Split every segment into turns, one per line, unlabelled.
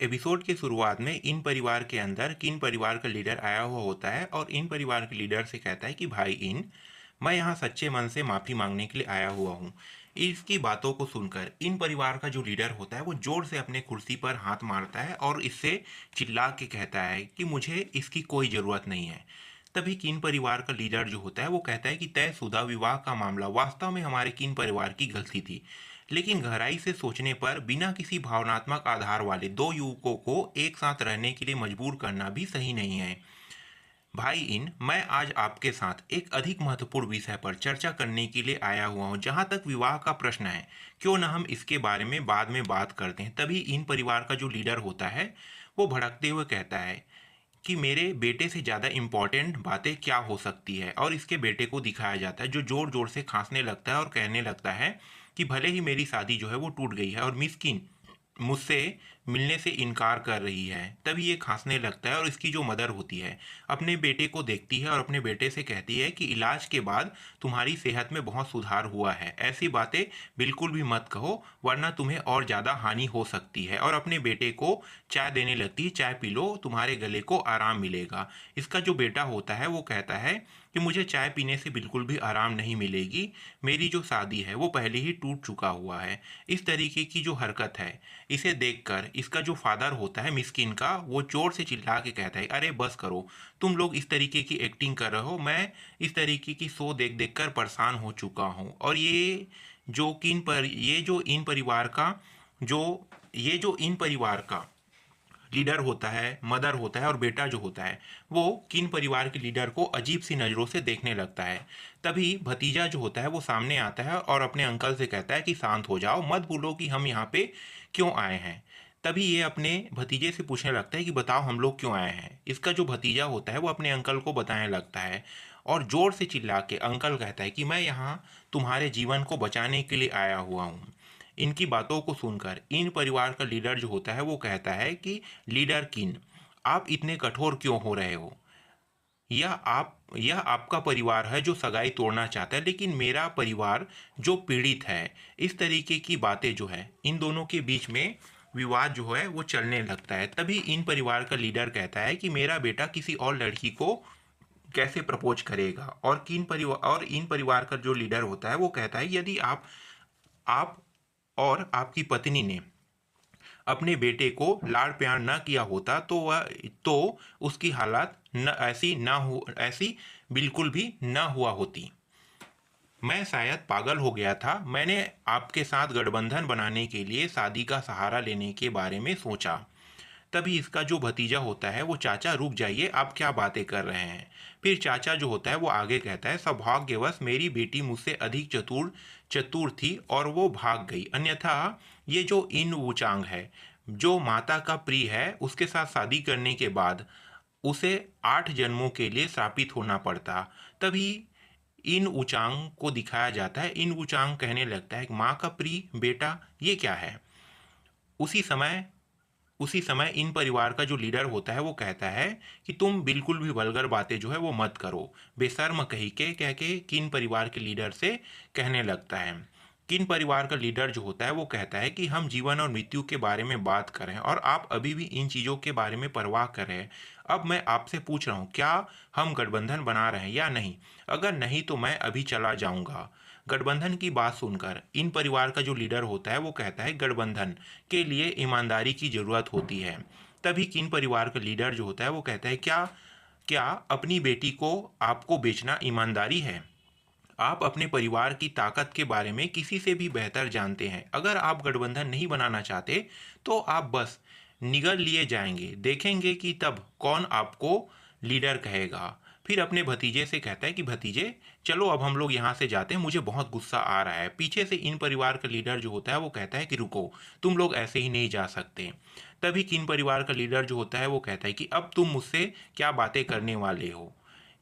Episode की शुरुआत में इन परिवार के अंदर किन परिवार का लीडर आया हुआ होता है और इन परिवार के लीडर से कहता है कि भाई इन, मैं यहाँ सच्चे मन से माफ़ी मांगने के लिए आया हुआ हूँ। इसकी बातों को सुनकर इन परिवार का जो लीडर होता है वो जोर से अपने कुर्सी पर हाथ मारता है और इससे चिल्ला के कहता है कि मुझे इसकी कोई ज़रूरत नहीं है। तभी किन परिवार का लीडर जो होता है वो कहता है कि तयशुदा विवाह का मामला वास्तव में हमारे किन परिवार की गलती थी, लेकिन गहराई से सोचने पर बिना किसी भावनात्मक आधार वाले दो युवकों को एक साथ रहने के लिए मजबूर करना भी सही नहीं है। भाई इन, मैं आज आपके साथ एक अधिक महत्वपूर्ण विषय पर चर्चा करने के लिए आया हुआ हूँ। जहाँ तक विवाह का प्रश्न है, क्यों ना हम इसके बारे में बाद में बात करते हैं। तभी इन परिवार का जो लीडर होता है वो भड़कते हुए कहता है कि मेरे बेटे से ज़्यादा इम्पॉर्टेंट बातें क्या हो सकती है। और इसके बेटे को दिखाया जाता है जो ज़ोर ज़ोर से खांसने लगता है और कहने लगता है कि भले ही मेरी शादी जो है वो टूट गई है और मिस्किन मुझसे मिलने से इनकार कर रही है। तभी ये खांसने लगता है और इसकी जो मदर होती है अपने बेटे को देखती है और अपने बेटे से कहती है कि इलाज के बाद तुम्हारी सेहत में बहुत सुधार हुआ है, ऐसी बातें बिल्कुल भी मत कहो वरना तुम्हें और ज़्यादा हानि हो सकती है। और अपने बेटे को चाय देने लगती है, चाय पी लो, तुम्हारे गले को आराम मिलेगा। इसका जो बेटा होता है वो कहता है कि मुझे चाय पीने से बिल्कुल भी आराम नहीं मिलेगी, मेरी जो शादी है वो पहले ही टूट चुका हुआ है। इस तरीके की जो हरकत है इसे देखकर इसका जो फादर होता है मिस्किन का, वो जोर से चिल्ला के कहता है, अरे बस करो, तुम लोग इस तरीके की एक्टिंग कर रहे हो, मैं इस तरीके की शो देख देख कर परेशान हो चुका हूँ। और जो इन परिवार का लीडर होता है, मदर होता है और बेटा जो होता है वो किन परिवार के लीडर को अजीब सी नज़रों से देखने लगता है। तभी भतीजा जो होता है वो सामने आता है और अपने अंकल से कहता है कि शांत हो जाओ, मत बोलो कि हम यहाँ पे क्यों आए हैं। तभी ये अपने भतीजे से पूछने लगता है कि बताओ हम लोग क्यों आए हैं। इसका जो भतीजा होता है वो अपने अंकल को बताने लगता है और ज़ोर से चिल्ला के अंकल कहता है कि मैं यहाँ तुम्हारे जीवन को बचाने के लिए आया हुआ हूँ। इनकी बातों को सुनकर इन परिवार का लीडर जो होता है वो कहता है कि लीडर किन, आप इतने कठोर क्यों हो रहे हो। यह आपका परिवार है जो सगाई तोड़ना चाहता है, लेकिन मेरा परिवार जो पीड़ित है। इस तरीके की बातें जो है इन दोनों के बीच में विवाद जो है वो चलने लगता है। तभी इन परिवार का लीडर कहता है कि मेरा बेटा किसी और लड़की को कैसे प्रपोज करेगा। और इन परिवार का जो लीडर होता है वो कहता है यदि आप और आपकी पत्नी ने अपने बेटे को लाड़ प्यार न किया होता तो उसकी हालत न ऐसी बिल्कुल भी न हुआ होती। मैं शायद पागल हो गया था, मैंने आपके साथ गठबंधन बनाने के लिए शादी का सहारा लेने के बारे में सोचा। तभी इसका जो भतीजा होता है वो, चाचा रुक जाइए, आप क्या बातें कर रहे हैं। फिर चाचा जो होता है वो आगे कहता है, सौभाग्यवश मेरी बेटी मुझसे अधिक चतुर थी और वो भाग गई, अन्यथा ये जो इन वूचांग है, जो माता का प्रिय है, उसके साथ शादी करने के बाद उसे 8 जन्मों के लिए श्रापित होना पड़ता। तभी इन ऊचांग को दिखाया जाता है। इन ऊचांग कहने लगता है माँ का प्रिय बेटा ये क्या है। उसी समय उसी समय इन परिवार का जो लीडर होता है वो कहता है कि तुम बिल्कुल भी वल्गर बातें जो है वो मत करो, बेशर्म कही के कह के किन परिवार के लीडर से कहने लगता है। किन परिवार का लीडर जो होता है वो कहता है कि हम जीवन और मृत्यु के बारे में बात कर रहे हैं और आप अभी भी इन चीज़ों के बारे में परवाह कर रहे हैं। अब मैं आपसे पूछ रहा हूँ, क्या हम गठबंधन बना रहे हैं या नहीं। अगर नहीं तो मैं अभी चला जाऊँगा। गठबंधन की बात सुनकर इन परिवार का जो लीडर होता है वो कहता है गठबंधन के लिए ईमानदारी की ज़रूरत होती है। तभी किन परिवार का लीडर जो होता है वो कहता है, क्या क्या अपनी बेटी को आपको बेचना ईमानदारी है। आप अपने परिवार की ताकत के बारे में किसी से भी बेहतर जानते हैं। अगर आप गठबंधन नहीं बनाना चाहते तो आप बस निगल लिए जाएंगे, देखेंगे कि तब कौन आपको लीडर कहेगा। फिर अपने भतीजे से कहता है कि भतीजे चलो अब हम लोग यहाँ से जाते हैं, मुझे बहुत गुस्सा आ रहा है। पीछे से इन परिवार का लीडर जो होता है वो कहता है कि रुको, तुम लोग ऐसे ही नहीं जा सकते। तभी किन परिवार का लीडर जो होता है वो कहता है कि अब तुम मुझसे क्या बातें करने वाले हो।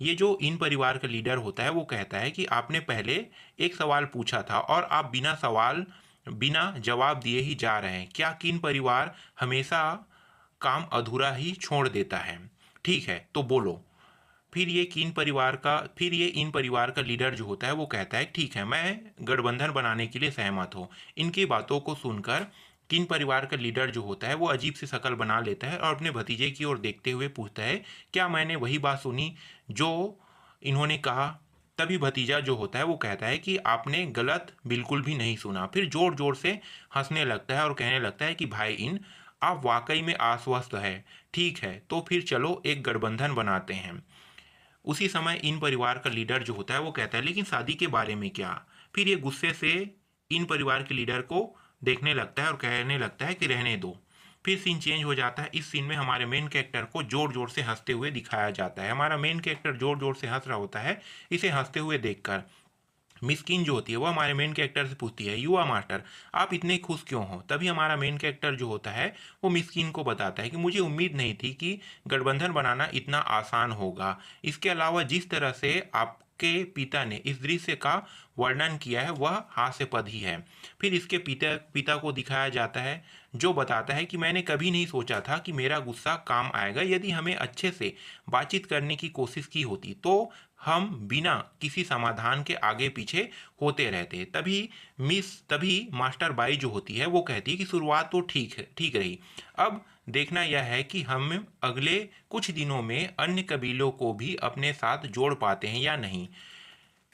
ये जो इन परिवार का लीडर होता है वो कहता है कि आपने पहले एक सवाल पूछा था और आप बिना जवाब दिए ही जा रहे हैं। क्या किन परिवार हमेशा काम अधूरा ही छोड़ देता है। ठीक है तो बोलो। फिर ये इन परिवार का लीडर जो होता है वो कहता है ठीक है, मैं गठबंधन बनाने के लिए सहमत हूँ। इनकी बातों को सुनकर किन परिवार का लीडर जो होता है वो अजीब सी शक्ल बना लेता है और अपने भतीजे की ओर देखते हुए पूछता है, क्या मैंने वही बात सुनी जो इन्होंने कहा? तभी भतीजा जो होता है वो कहता है कि आपने गलत बिल्कुल भी नहीं सुना। फिर जोर जोर से हंसने लगता है और कहने लगता है कि भाई इन, आप वाकई में आश्वस्त है। ठीक है, तो फिर चलो एक गठबंधन बनाते हैं। उसी समय इन परिवार का लीडर जो होता है वो कहता है, लेकिन शादी के बारे में क्या? फिर ये गुस्से से इन परिवार के लीडर को देखने लगता है और कहने लगता है कि रहने दो। फिर सीन चेंज हो जाता है। इस सीन में हमारे मेन कैरेक्टर को जोर जोर से हंसते हुए दिखाया जाता है। हमारा मेन कैरेक्टर जोर जोर से हंस रहा होता है इसे हंसते हुए देखकर। मिस किन जो होती है वो हमारे मेन कैरेक्टर से पूछती है, युवा मास्टर आप इतने खुश क्यों हो? तभी हमारा मेन कैरेक्टर जो होता है वो मिस किन को बताता है कि मुझे उम्मीद नहीं थी कि गठबंधन बनाना इतना आसान होगा। इसके अलावा जिस तरह से आपके पिता ने इस दृश्य का वर्णन किया है वह हास्यास्पद ही है। फिर इसके पिता पिता को दिखाया जाता है जो बताता है कि मैंने कभी नहीं सोचा था कि मेरा गुस्सा काम आएगा। यदि हमें अच्छे से बातचीत करने की कोशिश की होती तो हम बिना किसी समाधान के आगे पीछे होते रहते। तभी मास्टर बाई जो होती है वो कहती है कि शुरुआत तो ठीक रही। अब देखना यह है कि हम अगले कुछ दिनों में अन्य कबीलों को भी अपने साथ जोड़ पाते हैं या नहीं।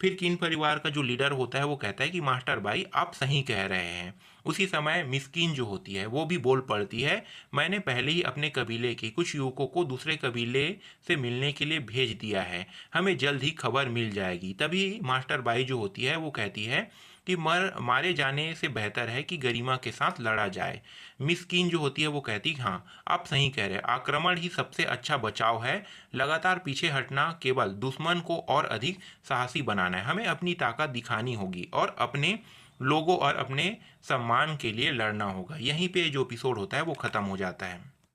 फिर किन परिवार का जो लीडर होता है वो कहता है कि मास्टर भाई आप सही कह रहे हैं। उसी समय मिस्कीन जो होती है वो भी बोल पड़ती है, मैंने पहले ही अपने कबीले के कुछ युवकों को दूसरे कबीले से मिलने के लिए भेज दिया है, हमें जल्द ही खबर मिल जाएगी। तभी मास्टर बाई जो होती है वो कहती है कि मारे जाने से बेहतर है कि गरिमा के साथ लड़ा जाए। मिस कीन जो होती है वो कहती है, हाँ आप सही कह रहे हैं, आक्रमण ही सबसे अच्छा बचाव है। लगातार पीछे हटना केवल दुश्मन को और अधिक साहसी बनाना है। हमें अपनी ताकत दिखानी होगी और अपने लोगों और अपने सम्मान के लिए लड़ना होगा। यहीं पे जो एपिसोड होता है वो ख़त्म हो जाता है।